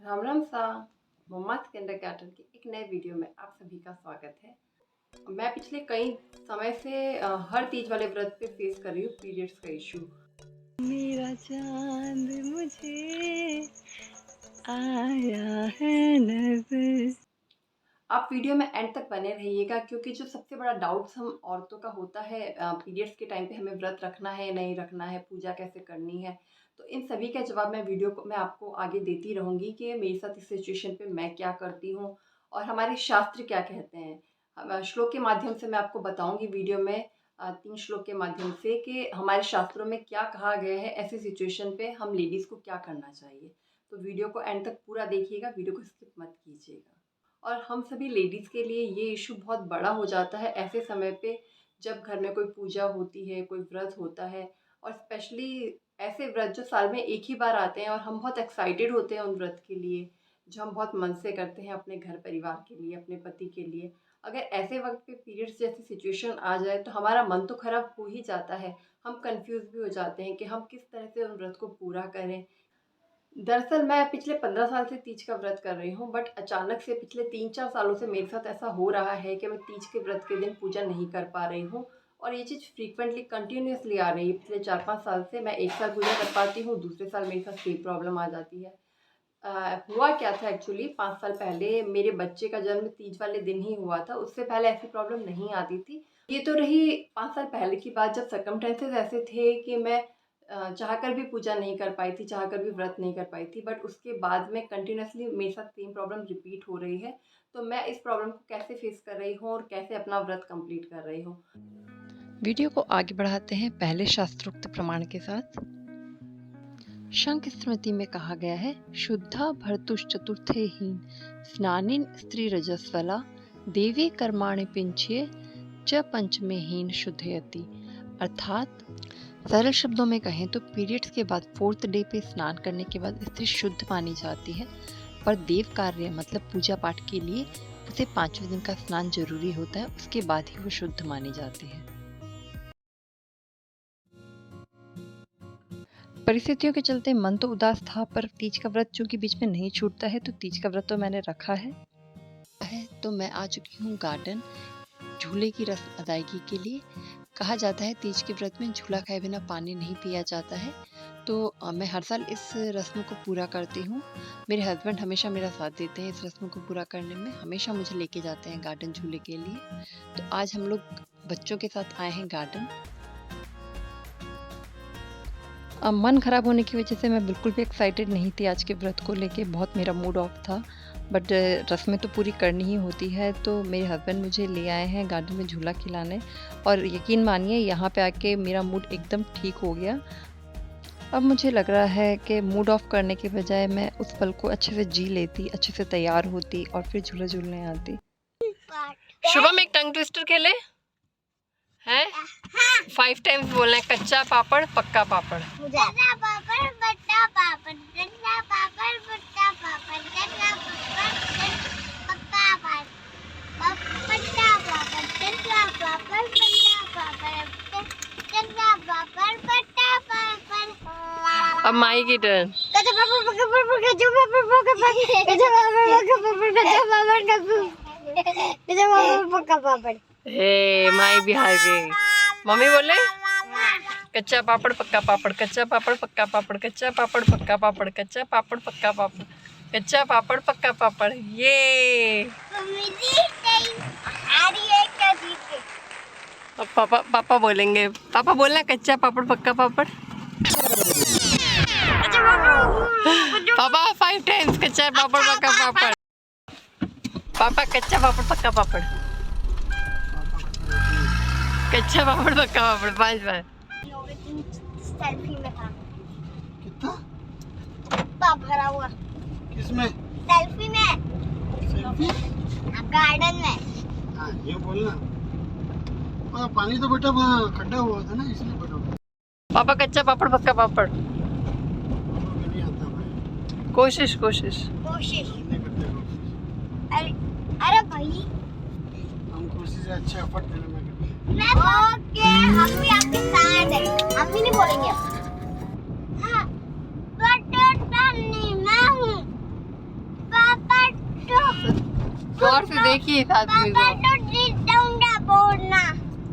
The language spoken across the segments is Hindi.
राम राम सा मम्मास किंडरगार्टन की एक नए वीडियो में आप सभी का स्वागत है। मैं पिछले कई समय से हर तीज वाले व्रत पे फेस कर रही हूँ पीरियड्स का इशू। मेरा चांद मुझे आया है नजर। आप वीडियो में एंड तक बने रहिएगा क्योंकि जो सबसे बड़ा डाउट्स हम औरतों का होता है पीरियड्स के टाइम पे हमें व्रत रखना है नहीं रखना है, पूजा कैसे करनी है, तो इन सभी का जवाब मैं आपको आगे देती रहूँगी कि मेरे साथ इस सिचुएशन पे मैं क्या करती हूँ और हमारे शास्त्र क्या कहते हैं। श्लोक के माध्यम से मैं आपको बताऊँगी वीडियो में 3 श्लोक के माध्यम से कि हमारे शास्त्रों में क्या कहा गया है, ऐसी सिचुएशन पे हम लेडीज़ को क्या करना चाहिए। तो वीडियो को एंड तक पूरा देखिएगा, वीडियो को स्किप मत कीजिएगा। और हम सभी लेडीज़ के लिए ये इशू बहुत बड़ा हो जाता है ऐसे समय पे जब घर में कोई पूजा होती है, कोई व्रत होता है और स्पेशली ऐसे व्रत जो साल में एक ही बार आते हैं और हम बहुत एक्साइटेड होते हैं उन व्रत के लिए, जो हम बहुत मन से करते हैं अपने घर परिवार के लिए, अपने पति के लिए। अगर ऐसे वक़्त पे पीरियड्स जैसी सिचुएशन आ जाए तो हमारा मन तो ख़राब हो ही जाता है। हम कन्फ्यूज़ भी हो जाते हैं कि हम किस तरह से उन व्रत को पूरा करें। दरअसल मैं पिछले 15 साल से तीज का व्रत कर रही हूँ, बट अचानक से पिछले 3-4 सालों से मेरे साथ ऐसा हो रहा है कि मैं तीज के व्रत के दिन पूजा नहीं कर पा रही हूँ और ये चीज़ फ्रीक्वेंटली कंटिन्यूअसली आ रही है। पिछले 4-5 साल से मैं एक साल पूजा कर पाती हूँ, दूसरे साल मेरे साथ सेम प्रॉब्लम आ जाती है। हुआ क्या था एक्चुअली 5 साल पहले मेरे बच्चे का जन्म तीज वाले दिन ही हुआ था, उससे पहले ऐसी प्रॉब्लम नहीं आती थी। ये तो रही 5 साल पहले की बात जब सर्कमस्टेंसेस ऐसे थे कि मैं चाहकर भी पूजा नहीं कर पाई थी, चाहकर भी व्रत नहीं कर पाई थी, बट उसके बाद में कंटिन्यूअसली मेरे साथ सेम प्रॉब्लम रिपीट हो रही है। तो मैं इस प्रॉब्लम को कैसे फेस कर रही हूँ और कैसे अपना व्रत कंप्लीट कर रही हूँ। वीडियो को आगे बढ़ाते हैं पहले शास्त्रोक्त प्रमाण के साथ। शंख स्मृति में कहा गया है, शुद्धा भर्तुश्चतुर्थे हीन स्नानिन स्त्री रजस्वला देवी कर्माणि पिंच्ये च पंचमे हीन शुद्धयति। अर्थात सरल शब्दों में कहें तो पीरियड्स के बाद 4th डे पे स्नान करने के बाद स्त्री शुद्ध मानी जाती है, पर देव कार्य मतलब पूजा पाठ के लिए उसे 5वें दिन का स्नान जरूरी होता है, उसके बाद ही वो शुद्ध मानी जाती है। परिस्थितियों के चलते मन तो उदास था, पर तीज का व्रत चूंकि बीच में नहीं छूटता है तो तीज का व्रत तो मैंने रखा है। तो मैं आ चुकी हूँ गार्डन झूले की रस्म अदायगी के लिए। कहा जाता है तीज के व्रत में झूला खाए बिना पानी नहीं पिया जाता है, तो मैं हर साल इस रस्म को पूरा करती हूँ। मेरे हस्बैंड हमेशा मेरा साथ देते हैं इस रस्म को पूरा करने में, हमेशा मुझे लेके जाते हैं गार्डन झूले के लिए। तो आज हम लोग बच्चों के साथ आए हैं गार्डन। मन खराब होने की वजह से मैं बिल्कुल भी एक्साइटेड नहीं थी आज के व्रत को लेके, बहुत मेरा मूड ऑफ था, बट रस्में तो पूरी करनी ही होती है। तो मेरे हस्बैंड मुझे ले आए हैं गार्डन में झूला खिलाने और यकीन मानिए यहाँ पे आके मेरा मूड एकदम ठीक हो गया। अब मुझे लग रहा है कि मूड ऑफ करने के बजाय मैं उस पल को अच्छे से जी लेती, अच्छे से तैयार होती और फिर झूला झूलने आती। शुभम एक टंग ट्विस्टर खेले हैं? 5 टाइम्स बोलना है, कच्चा पापड़ पक्का पापड़। कच्चा पापड़ बट्टा पापड़, कच्चा पापड़ बट्टा पापड़, कच्चा पापड़ पक्का पापड़, कच्चा पापड़, कच्चा पापड़ बट्टा पापड़, कच्चा पापड़ बट्टा पापड़। अब माई की टर्न। कच्चा पापड़ पक्का पापड़, कच्चा पापड़ पक्का पापड़, कच्चा पापड़ पक्का पापड़, कच्चा पापड़ पक्का पापड़। हे माई भी हार गई। मम्मी बोले कच्चा पापड़ पक्का पापड़, कच्चा पापड़ पक्का पापड़, कच्चा पापड़ पक्का पापड़, कच्चा पापड़ पक्का पापड़, कच्चा पापड़ पक्का पापड़। ये अब पापा बोलेंगे, पापा बोलना कच्चा पापड़ पक्का पापड़। पापा 5 टाइम्स कच्चा पापड़ पक्का पापड़। पापा कच्चा पापड़ पक्का पापड़, कच्चा पापड़ पक्का पापड़ 5 बार। सेल्फी में था कितना पाप भरा हुआ। किसमें? सेल्फी में, सेल्फी? गार्डन में। हाँ ये बोलना। पानी तो बेटा खड्डा हुआ था ना, इसलिए बेटा। पापा कच्चा पापड़ पक्का पापड़। नहीं आता भाई। कोशिश कोशिश कोशिश। नहीं करते कोशिश। अरे भाई हम कोशिश अच्छा एफर्ट देने में करते हैं। ओके, हम भी आपके साथ हैं, हम भी नहीं बोलेंगे। हाँ, बट नहीं मैं हूँ। से देखिए इस आदमी पापा को, तो डंडा बोलना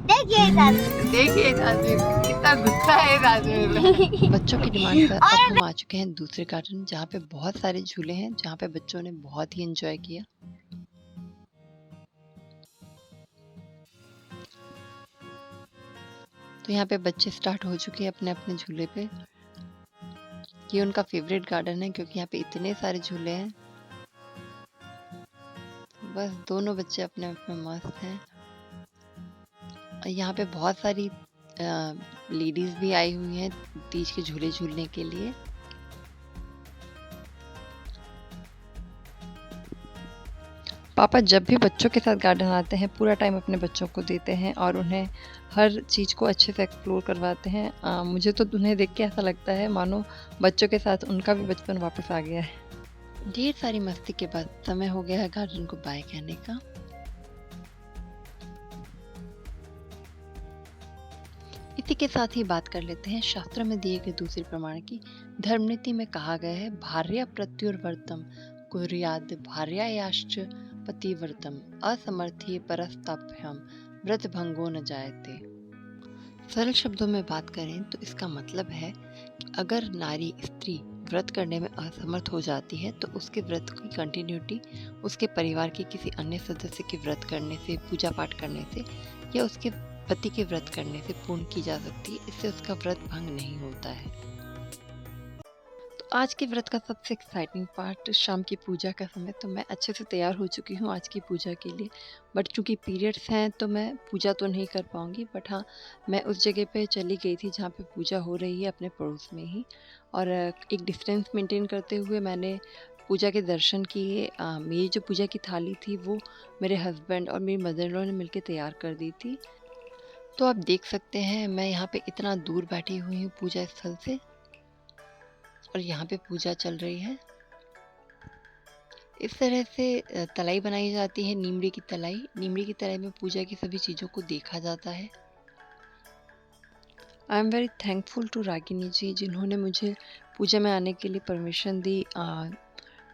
देखिए इधर देखिए इस आदमी को, कितना गुस्सा है इस आदमी में। बच्चों की डिमांड पर अब हम आ चुके हैं दूसरे गार्डन, जहाँ पे बहुत सारे झूले हैं, जहाँ पे बच्चों ने बहुत ही एंजॉय किया। तो यहाँ पे बच्चे स्टार्ट हो चुके हैं अपने अपने झूले पे। ये उनका फेवरेट गार्डन है क्योंकि यहाँ पे इतने सारे झूले हैं। बस दोनों बच्चे अपने आप में मस्त हैं। और यहाँ पे बहुत सारी लेडीज भी आई हुई हैं तीज के झूले झूलने के लिए। पापा जब भी बच्चों के साथ गार्डन आते हैं पूरा टाइम अपने बच्चों को देते हैं और उन्हें हर चीज़ को अच्छे से एक्सप्लोर करवाते हैं। मुझे तो उन्हें देख के ऐसा लगता है मानो बच्चों के साथ उनका भी बचपन वापस आ गया है। ढेर सारी मस्ती के बाद समय हो गया है गार्डन को बाय कहने का। इसी के साथ ही बात कर लेते हैं शास्त्र में दिए गए दूसरे प्रमाण की। धर्मनीति में कहा गया है भार्या प्रत्युर्वर्तम कुर्याद भार्यायाश्च पतिव्रतम असमर्थ्ये परस्ताभ्याम व्रत भंगो न जायते। सरल शब्दों में बात करें तो इसका मतलब है कि अगर नारी स्त्री व्रत करने में असमर्थ हो जाती है तो उसके व्रत की कंटिन्यूटी उसके परिवार के किसी अन्य सदस्य के व्रत करने से, पूजा पाठ करने से या उसके पति के व्रत करने से पूर्ण की जा सकती है। इससे उसका व्रत भंग नहीं होता है। तो आज के व्रत का सबसे एक्साइटिंग पार्ट शाम की पूजा का समय। तो मैं अच्छे से तैयार हो चुकी हूँ आज की पूजा के लिए, बट चूंकि पीरियड्स हैं तो मैं पूजा तो नहीं कर पाऊँगी। बट हाँ, मैं उस जगह पे चली गई थी जहाँ पे पूजा हो रही है अपने पड़ोस में ही, और एक डिस्टेंस मेंटेन करते हुए मैंने पूजा के दर्शन किए। मेरी जो पूजा की थाली थी वो मेरे हस्बैंड और मेरी मदर इन लॉ ने मिलकर तैयार कर दी थी। तो आप देख सकते हैं मैं यहाँ पे इतना दूर बैठी हुई हूँ पूजा स्थल से, और यहाँ पे पूजा चल रही है। इस तरह से तलाई बनाई जाती है, नीमड़ी की तलाई। नीमड़ी की तलाई में पूजा की सभी चीज़ों को देखा जाता है। I am very thankful to Ragini ji जिन्होंने मुझे पूजा में आने के लिए परमिशन दी।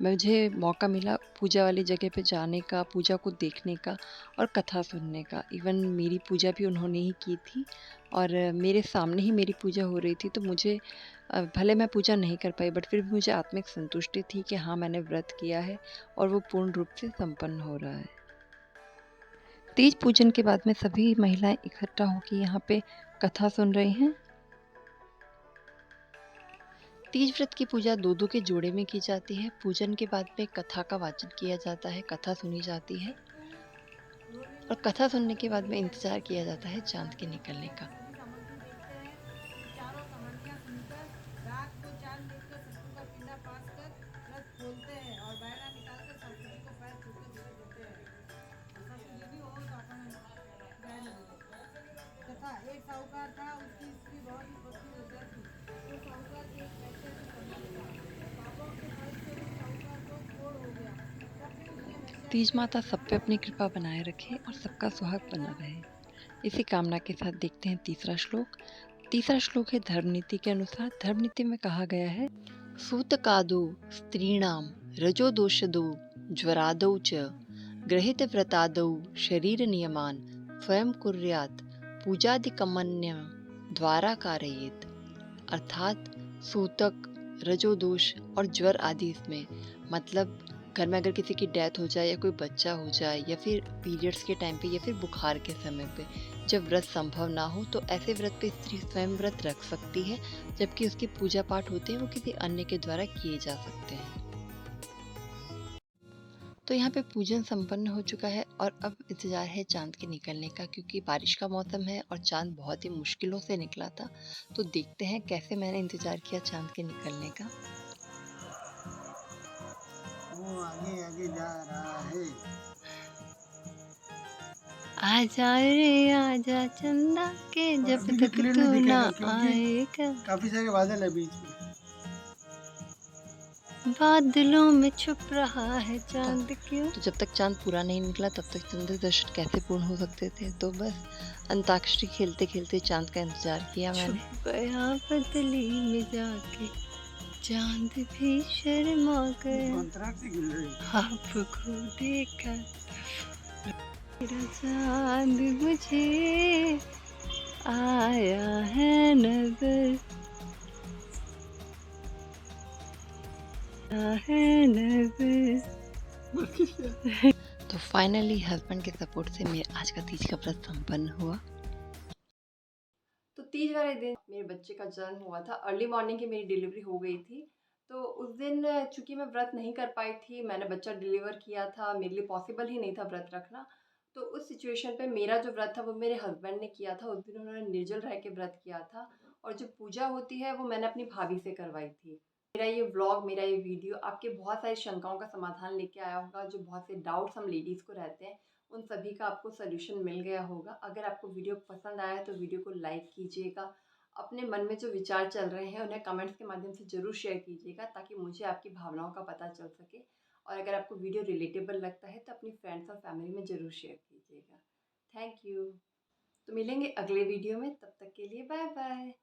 मुझे मौका मिला पूजा वाली जगह पे जाने का, पूजा को देखने का और कथा सुनने का। इवन मेरी पूजा भी उन्होंने ही की थी और मेरे सामने ही मेरी पूजा हो रही थी। तो मुझे भले मैं पूजा नहीं कर पाई बट फिर भी मुझे आत्मिक संतुष्टि थी कि हाँ, मैंने व्रत किया है और वो पूर्ण रूप से संपन्न हो रहा है। तीज पूजन के बाद में सभी महिलाएं इकट्ठा होकर यहाँ पे कथा सुन रही हैं। तीज व्रत की पूजा दो के जोड़े में की जाती है। पूजन के बाद में कथा का वाचन किया जाता है, कथा सुनी जाती है और कथा सुनने के बाद में इंतजार किया जाता है चांद के निकलने का। एक साहूकार था, उसकी स्त्री बहुत ही पत्नी होता थी। तो साहूकार के एक पैसे से संबंध था। पापों के फल से उस साहूकार को छोड़ हो गया। तब फिर उसने वैश्या तीज माता सब पे अपनी कृपा बनाए रखे और सबका सुहाग बना रहे, इसी कामना के साथ देखते हैं तीसरा श्लोक। तीसरा श्लोक है धर्मनीति के अनुसार। धर्मनीति में कहा गया है सूतकादो स्त्रीणाम रजो दोषदो ज्वरादौ च गृहीत व्रतादौ शरीर नियमान स्वयं कुर्यात् पूजादिकमन्य द्वारा कारयेत। अर्थात सूतक, रजोदोष और ज्वर आदि इसमें मतलब घर में अगर किसी की डेथ हो जाए या कोई बच्चा हो जाए या फिर पीरियड्स के टाइम पे या फिर बुखार के समय पे जब व्रत संभव ना हो तो ऐसे व्रत पे स्त्री स्वयं व्रत रख सकती है, जबकि उसके पूजा पाठ होते हैं वो किसी अन्य के द्वारा किए जा सकते हैं। तो यहाँ पे पूजन संपन्न हो चुका है और अब इंतजार है चांद के निकलने का, क्योंकि बारिश का मौसम है और चांद बहुत ही मुश्किलों से निकला था। तो देखते हैं कैसे मैंने इंतजार किया चांद के निकलने का। वो आगे आगे जा रहा है। आजा रे आजा चंदा के जब अभी भी तक clear तू नहीं ना दिखेगा क्योंकि आएगा। काफी सारे बादल है बीच में। बादलों में छुप रहा है चांद क्यों। तो जब तक चांद पूरा नहीं निकला तब तक चंद्र दर्शन कैसे पूर्ण हो सकते थे। तो बस अंताक्षरी खेलते खेलते चांद का इंतजार किया मैंने। छुप गया बदली में जाके। चांद भी शर्मा कर अंतराक्षी खेल रही आपको देखा, मेरा चांद मुझे आया है नजर, आया है नजर। तो फाइनली हस्बैंड के सपोर्ट से मेरा आज का तीज का व्रत संपन्न हुआ। तो तीज वाले दिन मेरे बच्चे का जन्म हुआ था। अर्ली मॉर्निंग की मेरी डिलीवरी हो गई थी। तो उस दिन चूँकि मैं व्रत नहीं कर पाई थी, मैंने बच्चा डिलीवर किया था, मेरे लिए पॉसिबल ही नहीं था व्रत रखना। तो उस सिचुएशन पे मेरा जो व्रत था वो मेरे हस्बैंड ने किया था। उस दिन उन्होंने निर्जल रह के व्रत किया था और जो पूजा होती है वो मैंने अपनी भाभी से करवाई थी। मेरा ये व्लॉग, मेरा ये वीडियो आपके बहुत सारी शंकाओं का समाधान लेके आया होगा। जो बहुत से डाउट्स हम लेडीज़ को रहते हैं, उन सभी का आपको सॉल्यूशन मिल गया होगा। अगर आपको वीडियो पसंद आया तो वीडियो को लाइक कीजिएगा। अपने मन में जो विचार चल रहे हैं उन्हें कमेंट्स के माध्यम से ज़रूर शेयर कीजिएगा, ताकि मुझे आपकी भावनाओं का पता चल सके। और अगर आपको वीडियो रिलेटेबल लगता है तो अपनी फ्रेंड्स और फैमिली में ज़रूर शेयर कीजिएगा। Thank you. तो मिलेंगे अगले वीडियो में, तब तक के लिए बाय बाय।